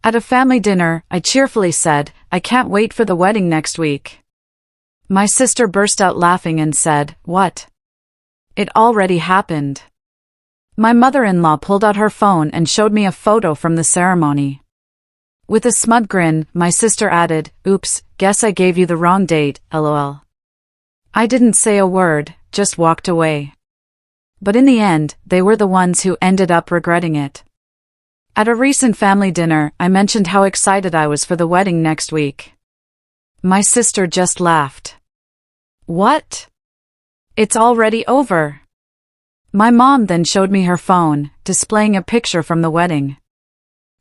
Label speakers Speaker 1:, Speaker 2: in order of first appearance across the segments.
Speaker 1: At a family dinner, I cheerfully said, "I can't wait for the wedding next week." My sister burst out laughing and said, "What? It already happened." My mother-in-law pulled out her phone and showed me a photo from the ceremony. With a smug grin, my sister added, "Oops, guess I gave you the wrong date, lol." I didn't say a word, just walked away. But in the end, they were the ones who ended up regretting it. At a recent family dinner, I mentioned how excited I was for the wedding next week. My sister just laughed. "What? It's already over." My mom then showed me her phone, displaying a picture from the wedding.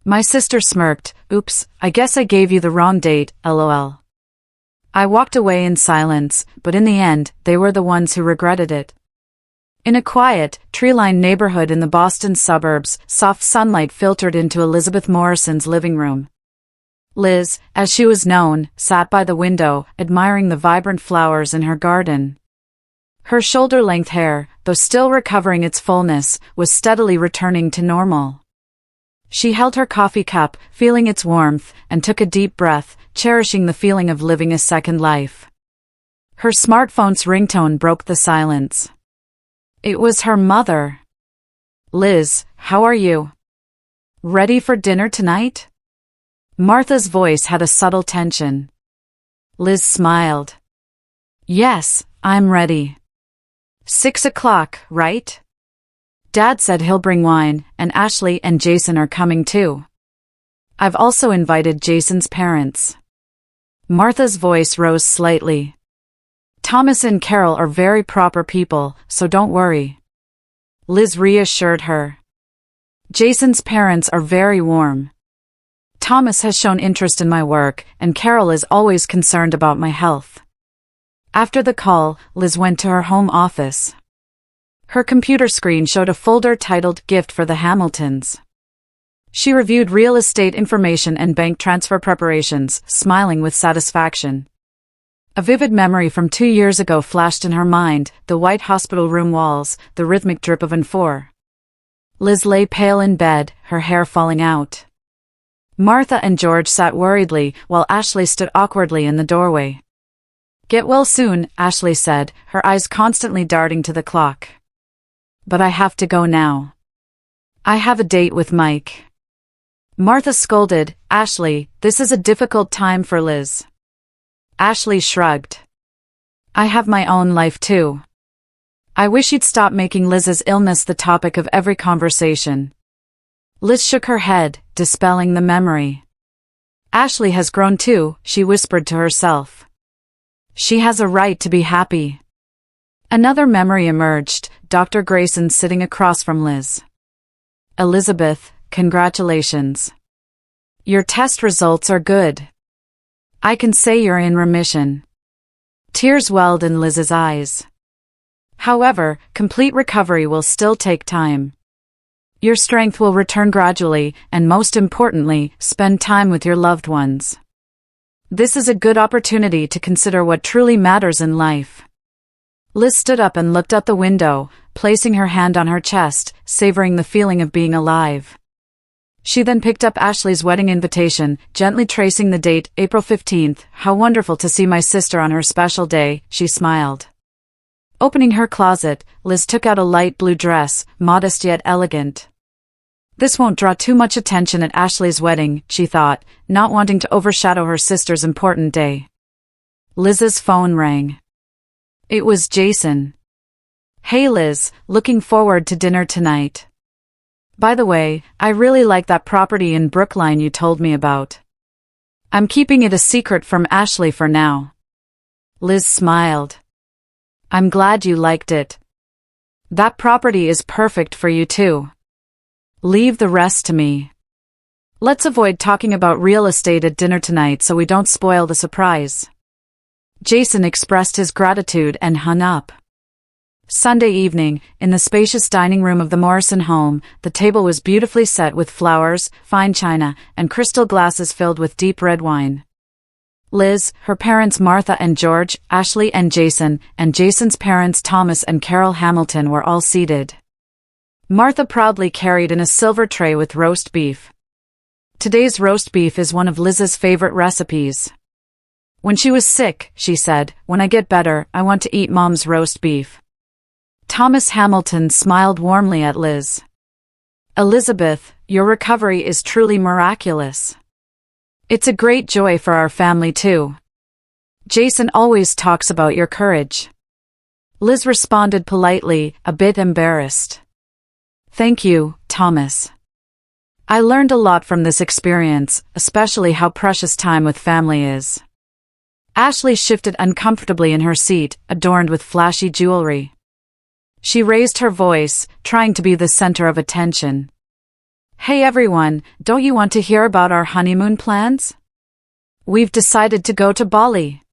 Speaker 1: My sister smirked, "Oops, I guess I gave you the wrong date, lol." I walked away in silence, but in the end, they were the ones who regretted it. In a quiet, tree-lined neighborhood in the Boston suburbs, soft sunlight filtered into Elizabeth Morrison's living room. Liz, as she was known, sat by the window, admiring the vibrant flowers in her garden. Her shoulder-length hair, though still recovering its fullness, was steadily returning to normal. She held her coffee cup, feeling its warmth, and took a deep breath, cherishing the feeling of living a second life. Her smartphone's ringtone broke the silence. It was her mother. "Liz, how are you? Ready for dinner tonight?" Martha's voice had a subtle tension. Liz smiled. "Yes, I'm ready. 6 o'clock, right? Dad said he'll bring wine, and Ashley and Jason are coming too. I've also invited Jason's parents." Martha's voice rose slightly. "Thomas and Carol are very proper people, so don't worry." Liz reassured her. "Jason's parents are very warm. Thomas has shown interest in my work, and Carol is always concerned about my health." After the call, Liz went to her home office. Her computer screen showed a folder titled "Gift for the Hamiltons." She reviewed real estate information and bank transfer preparations, smiling with satisfaction. A vivid memory from 2 years ago flashed in her mind, the white hospital room walls, the rhythmic drip of N4. Liz lay pale in bed, her hair falling out. Martha and George sat worriedly, while Ashley stood awkwardly in the doorway. "Get well soon," Ashley said, her eyes constantly darting to the clock. "But I have to go now. I have a date with Mike." Martha scolded, "Ashley, this is a difficult time for Liz." Ashley shrugged. "I have my own life too. I wish you'd stop making Liz's illness the topic of every conversation." Liz shook her head, dispelling the memory. "Ashley has grown too," she whispered to herself. "She has a right to be happy." Another memory emerged, Dr. Grayson sitting across from Liz. "Elizabeth, congratulations. Your test results are good. I can say you're in remission." Tears welled in Liz's eyes. "However, complete recovery will still take time. Your strength will return gradually, and most importantly, spend time with your loved ones. This is a good opportunity to consider what truly matters in life." Liz stood up and looked out the window, placing her hand on her chest, savoring the feeling of being alive. She then picked up Ashley's wedding invitation, gently tracing the date, April 15th. "How wonderful to see my sister on her special day," she smiled. Opening her closet, Liz took out a light blue dress, modest yet elegant. This won't draw too much attention at Ashley's wedding, she thought, not wanting to overshadow her sister's important day. Liz's phone rang. It was Jason. "Hey Liz, looking forward to dinner tonight. By the way, I really like that property in Brookline you told me about. I'm keeping it a secret from Ashley for now." Liz smiled. "I'm glad you liked it. That property is perfect for you too. Leave the rest to me. Let's avoid talking about real estate at dinner tonight so we don't spoil the surprise." Jason expressed his gratitude and hung up. Sunday evening, in the spacious dining room of the Morrison home, the table was beautifully set with flowers, fine china, and crystal glasses filled with deep red wine. Liz, her parents Martha and George, Ashley and Jason's parents Thomas and Carol Hamilton were all seated. Martha proudly carried in a silver tray with roast beef. Today's roast beef is one of Liz's favorite recipes. When she was sick, she said, "When I get better, I want to eat Mom's roast beef." Thomas Hamilton smiled warmly at Liz. "Elizabeth, your recovery is truly miraculous. It's a great joy for our family too. Jason always talks about your courage." Liz responded politely, a bit embarrassed. "Thank you, Thomas. I learned a lot from this experience, especially how precious time with family is." Ashley shifted uncomfortably in her seat, adorned with flashy jewelry. She raised her voice, trying to be the center of attention. "Hey everyone, don't you want to hear about our honeymoon plans? We've decided to go to Bali."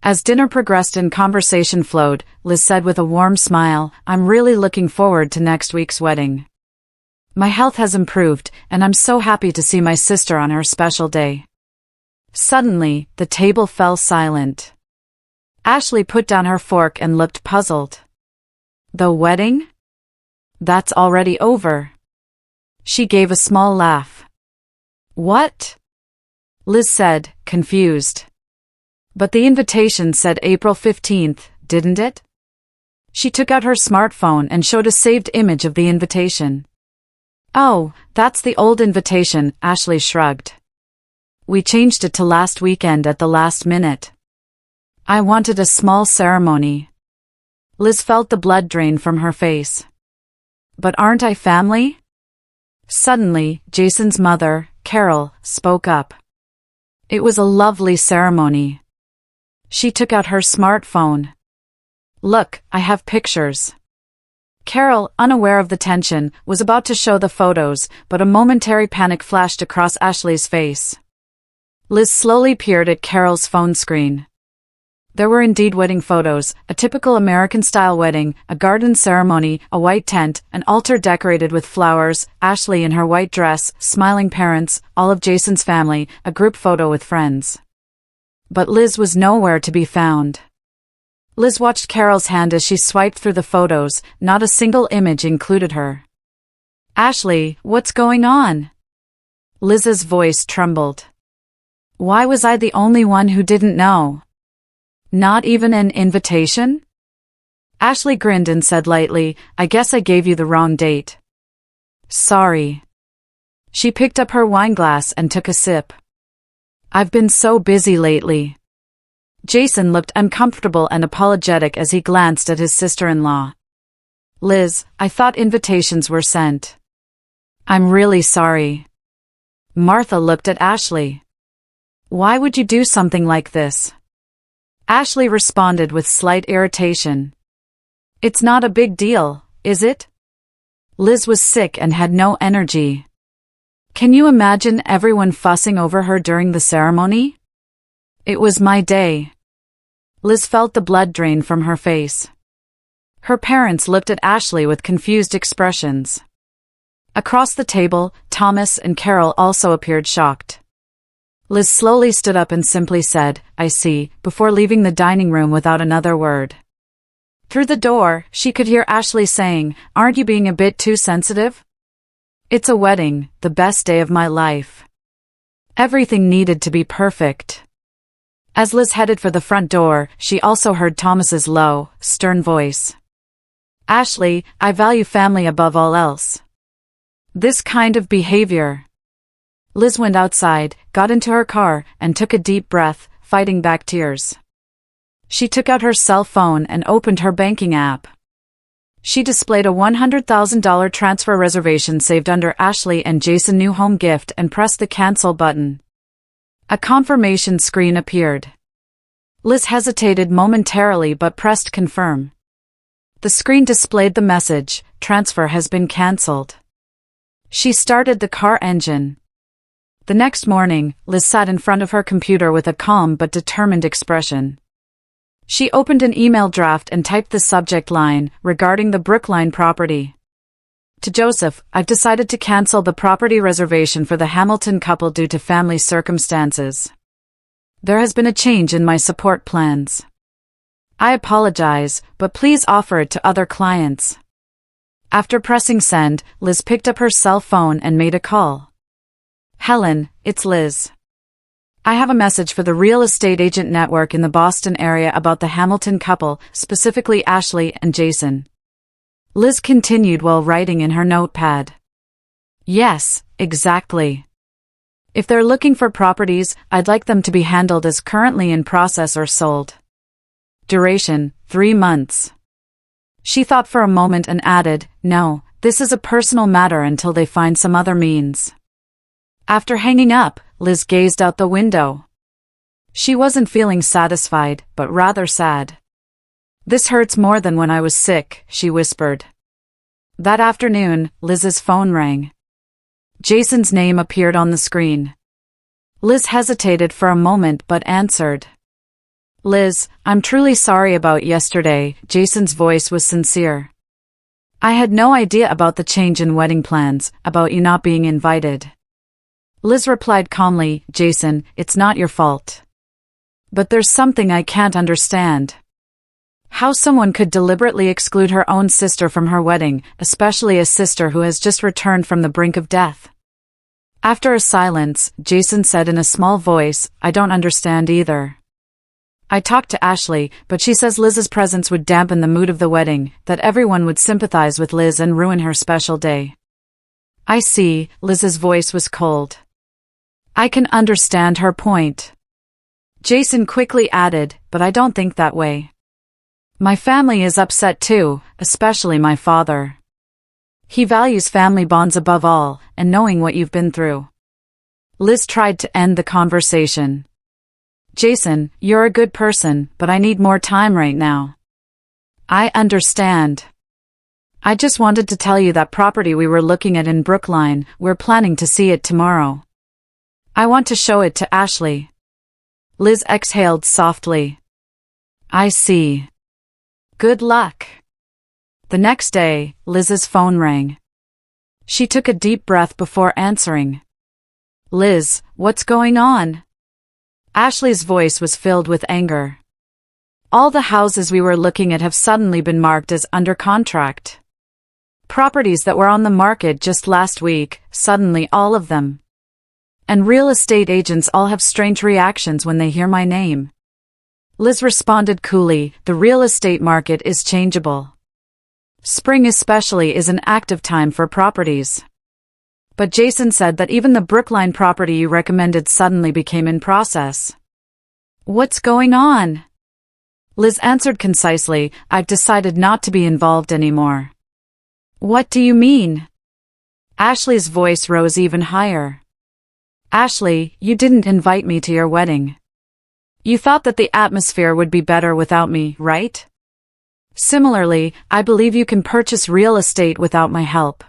Speaker 1: As dinner progressed and conversation flowed, Liz said with a warm smile, "I'm really looking forward to next week's wedding. My health has improved, and I'm so happy to see my sister on her special day." Suddenly, the table fell silent. Ashley put down her fork and looked puzzled. "The wedding? That's already over." She gave a small laugh. "What?" Liz said, confused. "But the invitation said April 15th, didn't it?" She took out her smartphone and showed a saved image of the invitation. "Oh, that's the old invitation," Ashley shrugged. "We changed it to last weekend at the last minute. I wanted a small ceremony." Liz felt the blood drain from her face. "But aren't I family?" Suddenly, Jason's mother, Carol, spoke up. "It was a lovely ceremony." She took out her smartphone. "Look, I have pictures." Carol, unaware of the tension, was about to show the photos, but a momentary panic flashed across Ashley's face. Liz slowly peered at Carol's phone screen. There were indeed wedding photos, a typical American-style wedding, a garden ceremony, a white tent, an altar decorated with flowers, Ashley in her white dress, smiling parents, all of Jason's family, a group photo with friends. But Liz was nowhere to be found. Liz watched Carol's hand as she swiped through the photos, not a single image included her. "Ashley, what's going on?" Liz's voice trembled. "Why was I the only one who didn't know? Not even an invitation?" Ashley grinned and said lightly, "I guess I gave you the wrong date." "Sorry." She picked up her wineglass and took a sip. "I've been so busy lately." Jason looked uncomfortable and apologetic as he glanced at his sister-in-law. "Liz, I thought invitations were sent." "I'm really sorry." Martha looked at Ashley. "Why would you do something like this?" Ashley responded with slight irritation. "It's not a big deal, is it?" Liz was sick and had no energy. Can you imagine everyone fussing over her during the ceremony? "It was my day." Liz felt the blood drain from her face. Her parents looked at Ashley with confused expressions. Across the table, Thomas and Carol also appeared shocked. Liz slowly stood up and simply said, "I see," before leaving the dining room without another word. Through the door, she could hear Ashley saying, "Aren't you being a bit too sensitive? It's a wedding, the best day of my life. Everything needed to be perfect." As Liz headed for the front door, she also heard Thomas's low, stern voice. "Ashley, I value family above all else. This kind of behavior." Liz went outside, got into her car, and took a deep breath, fighting back tears. She took out her cell phone and opened her banking app. She displayed a $100,000 transfer reservation saved under Ashley and Jason's new home gift and pressed the cancel button. A confirmation screen appeared. Liz hesitated momentarily but pressed confirm. The screen displayed the message, "Transfer has been cancelled." She started the car engine. The next morning, Liz sat in front of her computer with a calm but determined expression. She opened an email draft and typed the subject line, "Regarding the Brookline property." To Joseph, "I've decided to cancel the property reservation for the Hamilton couple due to family circumstances. There has been a change in my support plans. I apologize, but please offer it to other clients." After pressing send, Liz picked up her cell phone and made a call. Helen, it's Liz. I have a message for the real estate agent network in the Boston area about the Hamilton couple, specifically Ashley and Jason. Liz continued while writing in her notepad. Yes, exactly. If they're looking for properties, I'd like them to be handled as currently in process or sold. Duration, 3 months. She thought for a moment and added, no, this is a personal matter until they find some other means. After hanging up, Liz gazed out the window. She wasn't feeling satisfied, but rather sad. This hurts more than when I was sick, she whispered. That afternoon, Liz's phone rang. Jason's name appeared on the screen. Liz hesitated for a moment but answered. Liz, I'm truly sorry about yesterday, Jason's voice was sincere. I had no idea about the change in wedding plans, about you not being invited. Liz replied calmly, Jason, it's not your fault. But there's something I can't understand. How someone could deliberately exclude her own sister from her wedding, especially a sister who has just returned from the brink of death. After a silence, Jason said in a small voice, I don't understand either. I talked to Ashley, but she says Liz's presence would dampen the mood of the wedding, that everyone would sympathize with Liz and ruin her special day. I see, Liz's voice was cold. I can understand her point. Jason quickly added, but I don't think that way. My family is upset too, especially my father. He values family bonds above all, and knowing what you've been through. Liz tried to end the conversation. Jason, you're a good person, but I need more time right now. I understand. I just wanted to tell you that property we were looking at in Brookline, we're planning to see it tomorrow. I want to show it to Ashley. Liz exhaled softly. I see. Good luck. The next day, Liz's phone rang. She took a deep breath before answering. Liz, what's going on? Ashley's voice was filled with anger. All the houses we were looking at have suddenly been marked as under contract. Properties that were on the market just last week, suddenly all of them. And real estate agents all have strange reactions when they hear my name. Liz responded coolly, the real estate market is changeable. Spring especially is an active time for properties. But Jason said that even the Brookline property you recommended suddenly became in process. What's going on? Liz answered concisely, I've decided not to be involved anymore. What do you mean? Ashley's voice rose even higher. Ashley, you didn't invite me to your wedding. You thought that the atmosphere would be better without me, right? Similarly, I believe you can purchase real estate without my help.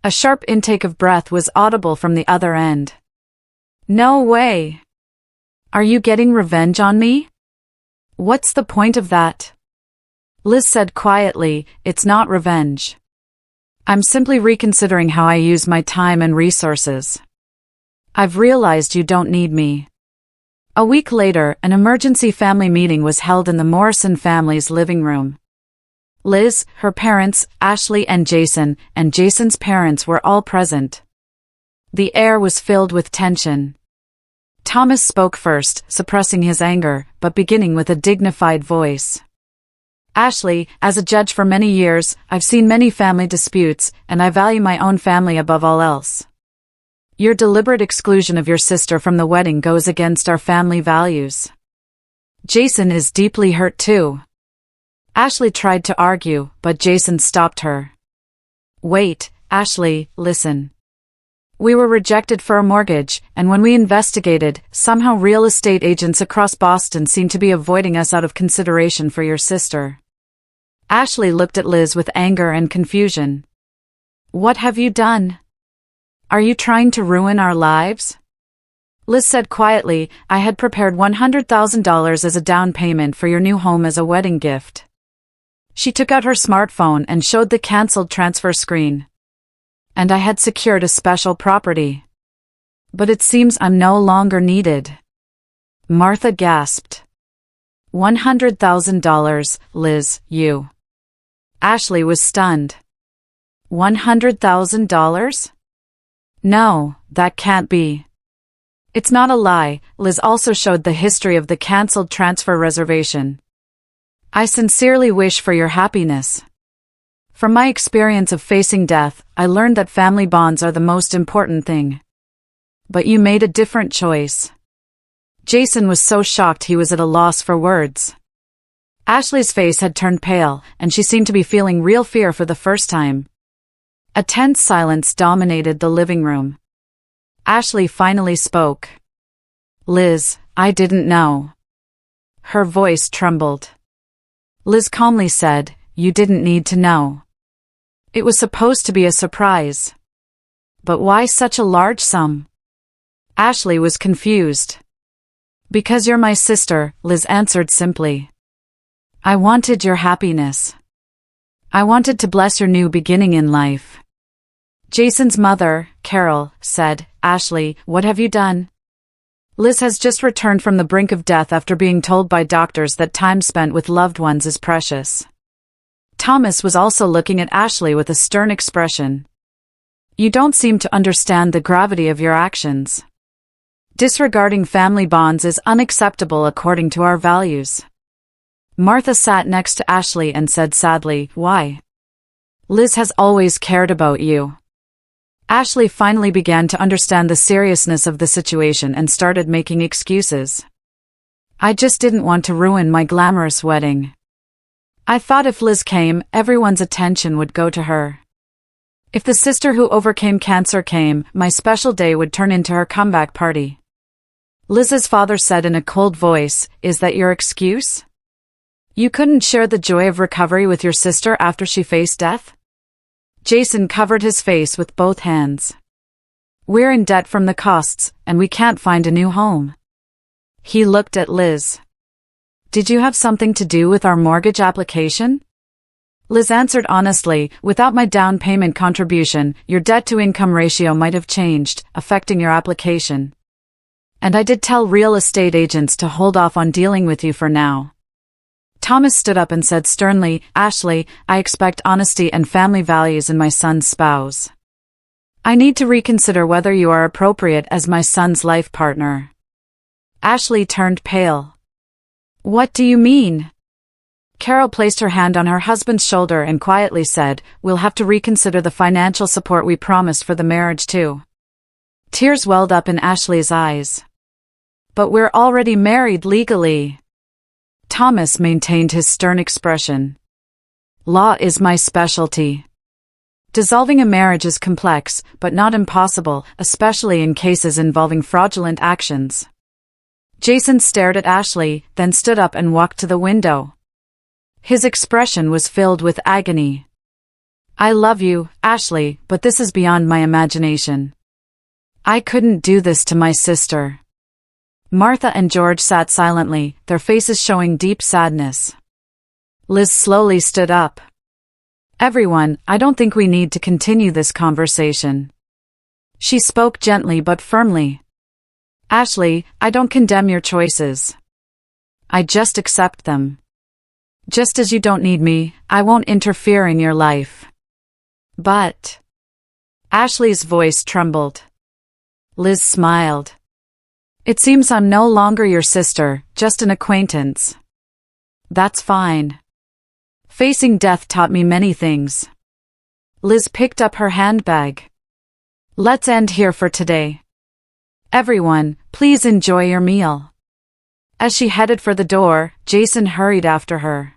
Speaker 1: A sharp intake of breath was audible from the other end. No way. Are you getting revenge on me? What's the point of that? Liz said quietly, it's not revenge. I'm simply reconsidering how I use my time and resources. I've realized you don't need me. A week later, an emergency family meeting was held in the Morrison family's living room. Liz, her parents, Ashley and Jason's parents were all present. The air was filled with tension. Thomas spoke first, suppressing his anger, but beginning with a dignified voice. Ashley, as a judge for many years, I've seen many family disputes, and I value my own family above all else. Your deliberate exclusion of your sister from the wedding goes against our family values. Jason is deeply hurt too. Ashley tried to argue, but Jason stopped her. Wait, Ashley, listen. We were rejected for a mortgage, and when we investigated, somehow real estate agents across Boston seemed to be avoiding us out of consideration for your sister. Ashley looked at Liz with anger and confusion. What have you done? Are you trying to ruin our lives? Liz said quietly, I had prepared $100,000 as a down payment for your new home as a wedding gift. She took out her smartphone and showed the cancelled transfer screen. And I had secured a special property. But it seems I'm no longer needed. Martha gasped. $100,000, Liz, you. Ashley was stunned. $100,000? No, that can't be. It's not a lie. Liz also showed the history of the cancelled transfer reservation. I sincerely wish for your happiness. From my experience of facing death, I learned that family bonds are the most important thing. But you made a different choice. Jason was so shocked he was at a loss for words. Ashley's face had turned pale, and she seemed to be feeling real fear for the first time. A tense silence dominated the living room. Ashley finally spoke. Liz, I didn't know. Her voice trembled. Liz calmly said, you didn't need to know. It was supposed to be a surprise. But why such a large sum? Ashley was confused. Because you're my sister, Liz answered simply. I wanted your happiness. I wanted to bless your new beginning in life. Jason's mother, Carol, said, Ashley, what have you done? Liz has just returned from the brink of death after being told by doctors that time spent with loved ones is precious. Thomas was also looking at Ashley with a stern expression. You don't seem to understand the gravity of your actions. Disregarding family bonds is unacceptable according to our values. Martha sat next to Ashley and said sadly, why? Liz has always cared about you. Ashley finally began to understand the seriousness of the situation and started making excuses. I just didn't want to ruin my glamorous wedding. I thought if Liz came, everyone's attention would go to her. If the sister who overcame cancer came, my special day would turn into her comeback party. Liz's father said in a cold voice, is that your excuse? You couldn't share the joy of recovery with your sister after she faced death? Jason covered his face with both hands. We're in debt from the costs, and we can't find a new home. He looked at Liz. Did you have something to do with our mortgage application? Liz answered honestly, without my down payment contribution, your debt-to-income ratio might have changed, affecting your application. And I did tell real estate agents to hold off on dealing with you for now. Thomas stood up and said sternly, Ashley, I expect honesty and family values in my son's spouse. I need to reconsider whether you are appropriate as my son's life partner. Ashley turned pale. What do you mean? Carol placed her hand on her husband's shoulder and quietly said, we'll have to reconsider the financial support we promised for the marriage too. Tears welled up in Ashley's eyes. But we're already married legally. Thomas maintained his stern expression. Law is my specialty. Dissolving a marriage is complex, but not impossible, especially in cases involving fraudulent actions. Jason stared at Ashley, then stood up and walked to the window. His expression was filled with agony. I love you, Ashley, but this is beyond my imagination. I couldn't do this to my sister. Martha and George sat silently, their faces showing deep sadness. Liz slowly stood up. Everyone, I don't think we need to continue this conversation. She spoke gently but firmly. Ashley, I don't condemn your choices. I just accept them. Just as you don't need me, I won't interfere in your life. But... Ashley's voice trembled. Liz smiled. It seems I'm no longer your sister, just an acquaintance. That's fine. Facing death taught me many things. Liz picked up her handbag. Let's end here for today. Everyone, please enjoy your meal. As she headed for the door, Jason hurried after her.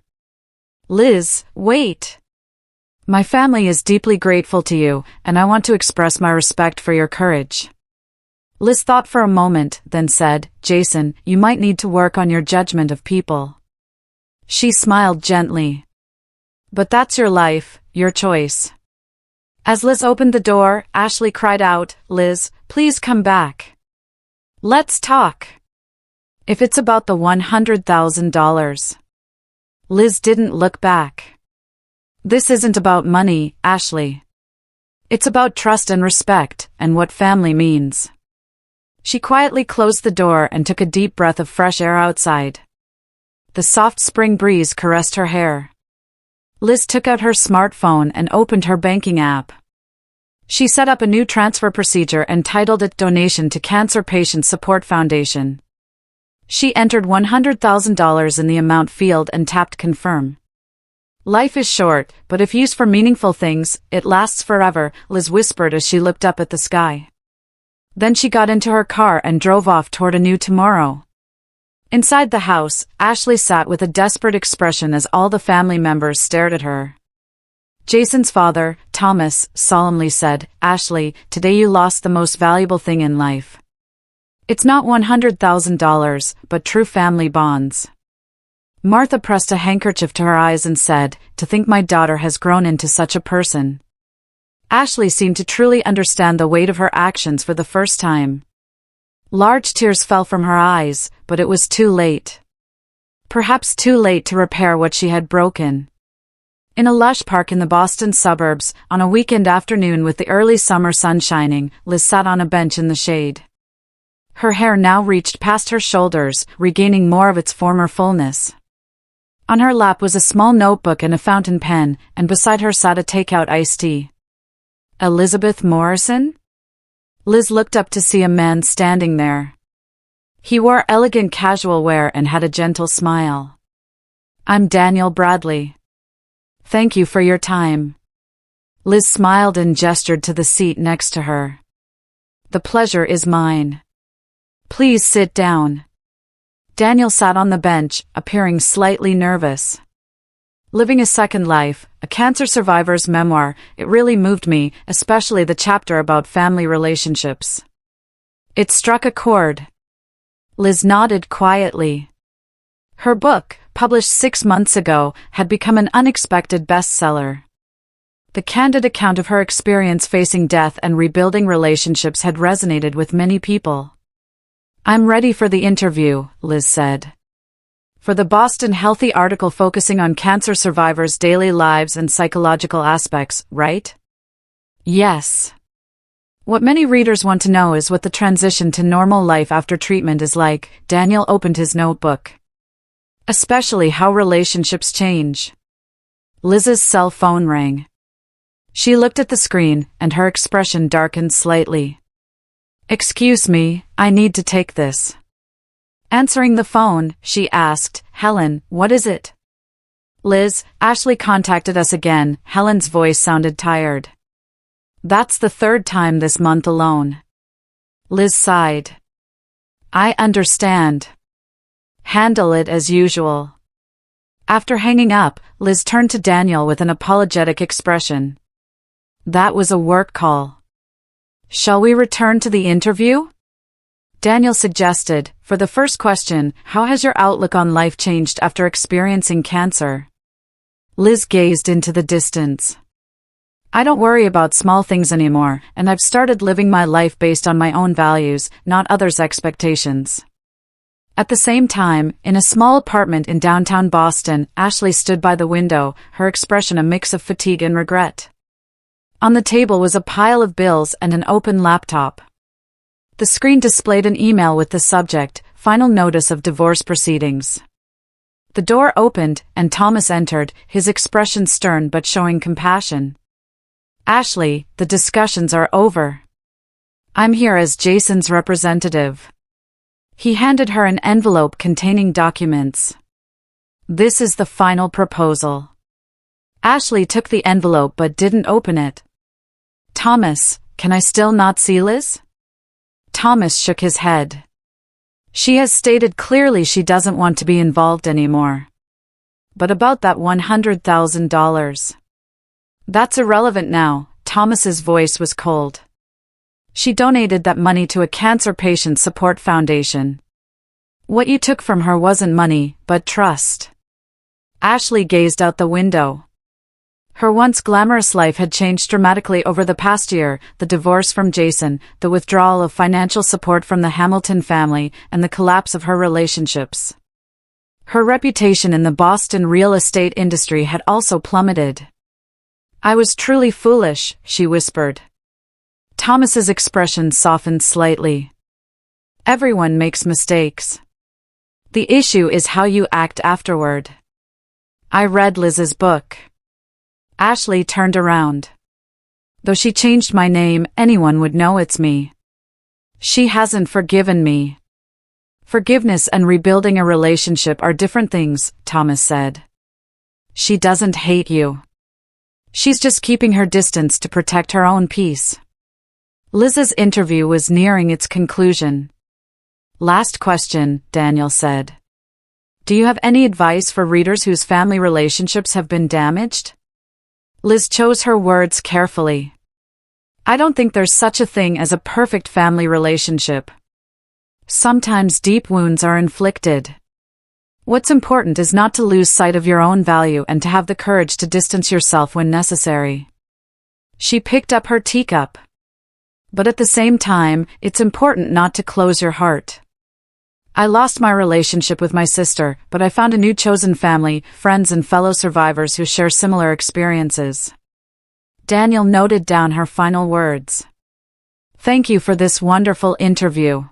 Speaker 1: Liz, wait. My family is deeply grateful to you, and I want to express my respect for your courage. Liz thought for a moment, then said, Jason, you might need to work on your judgment of people. She smiled gently. But that's your life, your choice. As Liz opened the door, Ashley cried out, Liz, please come back. Let's talk. If it's about the $100,000. Liz didn't look back. This isn't about money, Ashley. It's about trust and respect, and what family means. She quietly closed the door and took a deep breath of fresh air outside. The soft spring breeze caressed her hair. Liz took out her smartphone and opened her banking app. She set up a new transfer procedure and titled it Donation to Cancer Patient Support Foundation. She entered $100,000 in the amount field and tapped confirm. Life is short, but if used for meaningful things, it lasts forever, Liz whispered as she looked up at the sky. Then she got into her car and drove off toward a new tomorrow. Inside the house, Ashley sat with a desperate expression as all the family members stared at her. Jason's father, Thomas, solemnly said, "Ashley, today you lost the most valuable thing in life. It's not $100,000, but true family bonds." Martha pressed a handkerchief to her eyes and said, "To think my daughter has grown into such a person." Ashley seemed to truly understand the weight of her actions for the first time. Large tears fell from her eyes, but it was too late. Perhaps too late to repair what she had broken. In a lush park in the Boston suburbs, on a weekend afternoon with the early summer sun shining, Liz sat on a bench in the shade. Her hair now reached past her shoulders, regaining more of its former fullness. On her lap was a small notebook and a fountain pen, and beside her sat a takeout iced tea. Elizabeth Morrison? Liz looked up to see a man standing there. He wore elegant casual wear and had a gentle smile. "I'm Daniel Bradley. Thank you for your time." Liz smiled and gestured to the seat next to her. "The pleasure is mine. Please sit down." Daniel sat on the bench, appearing slightly nervous. Living a Second Life, a cancer survivor's memoir, it really moved me, especially the chapter about family relationships. It struck a chord. Liz nodded quietly. Her book, published 6 months ago, had become an unexpected bestseller. The candid account of her experience facing death and rebuilding relationships had resonated with many people. "I'm ready for the interview," Liz said. "For the Boston Healthy article focusing on cancer survivors' daily lives and psychological aspects, right?" "Yes. What many readers want to know is what the transition to normal life after treatment is like." Daniel opened his notebook. "Especially how relationships change." Liz's cell phone rang. She looked at the screen, and her expression darkened slightly. "Excuse me, I need to take this." Answering the phone, she asked, "Helen, what is it?" "Liz, Ashley contacted us again." Helen's voice sounded tired. "That's the 3rd time this month alone." Liz sighed. "I understand. Handle it as usual." After hanging up, Liz turned to Daniel with an apologetic expression. "That was a work call. Shall we return to the interview?" Daniel suggested, "For the first question, how has your outlook on life changed after experiencing cancer?" Liz gazed into the distance. "I don't worry about small things anymore, and I've started living my life based on my own values, not others' expectations." At the same time, in a small apartment in downtown Boston, Ashley stood by the window, her expression a mix of fatigue and regret. On the table was a pile of bills and an open laptop. The screen displayed an email with the subject, "Final Notice of Divorce Proceedings." The door opened, and Thomas entered, his expression stern but showing compassion. "Ashley, the discussions are over. I'm here as Jason's representative." He handed her an envelope containing documents. "This is the final proposal." Ashley took the envelope but didn't open it. "Thomas, can I still not see Liz?" Thomas shook his head. "She has stated clearly she doesn't want to be involved anymore." "But about that $100,000. "That's irrelevant now." Thomas's voice was cold. "She donated that money to a cancer patient support foundation. What you took from her wasn't money, but trust." Ashley gazed out the window. Her once glamorous life had changed dramatically over the past year: the divorce from Jason, the withdrawal of financial support from the Hamilton family, and the collapse of her relationships. Her reputation in the Boston real estate industry had also plummeted. "I was truly foolish," she whispered. Thomas's expression softened slightly. "Everyone makes mistakes. The issue is how you act afterward." "I read Liz's book." Ashley turned around. Though she changed my name, anyone would know it's me. She hasn't forgiven me. Forgiveness and rebuilding a relationship are different things, Thomas said. She doesn't hate you. She's just keeping her distance to protect her own peace. Liz's interview was nearing its conclusion. Last question, Daniel said. Do you have any advice for readers whose family relationships have been damaged? Liz chose her words carefully. I don't think there's such a thing as a perfect family relationship. Sometimes deep wounds are inflicted. What's important is not to lose sight of your own value and to have the courage to distance yourself when necessary. She picked up her teacup. But at the same time, it's important not to close your heart. I lost my relationship with my sister, but I found a new chosen family, friends and fellow survivors who share similar experiences. Daniel noted down her final words. Thank you for this wonderful interview.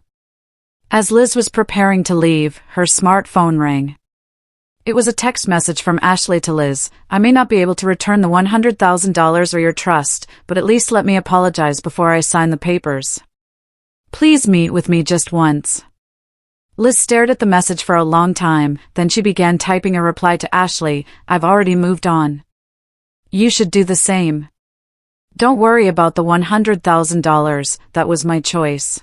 Speaker 1: As Liz was preparing to leave, her smartphone rang. It was a text message from Ashley to Liz. I may not be able to return the $100,000 or your trust, but at least let me apologize before I sign the papers. Please meet with me just once. Liz stared at the message for a long time, then she began typing a reply to Ashley. I've already moved on. You should do the same. Don't worry about the $100,000, that was my choice.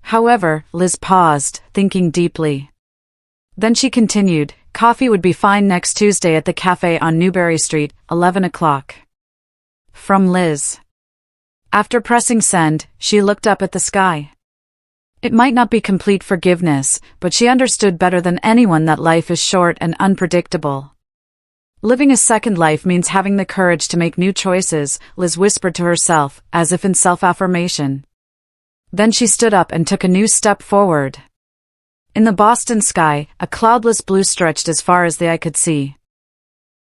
Speaker 1: However, Liz paused, thinking deeply. Then she continued, coffee would be fine next Tuesday at the cafe on Newberry Street, 11 o'clock. From Liz. After pressing send, she looked up at the sky. It might not be complete forgiveness, but she understood better than anyone that life is short and unpredictable. Living a second life means having the courage to make new choices, Liz whispered to herself, as if in self-affirmation. Then she stood up and took a new step forward. In the Boston sky, a cloudless blue stretched as far as the eye could see.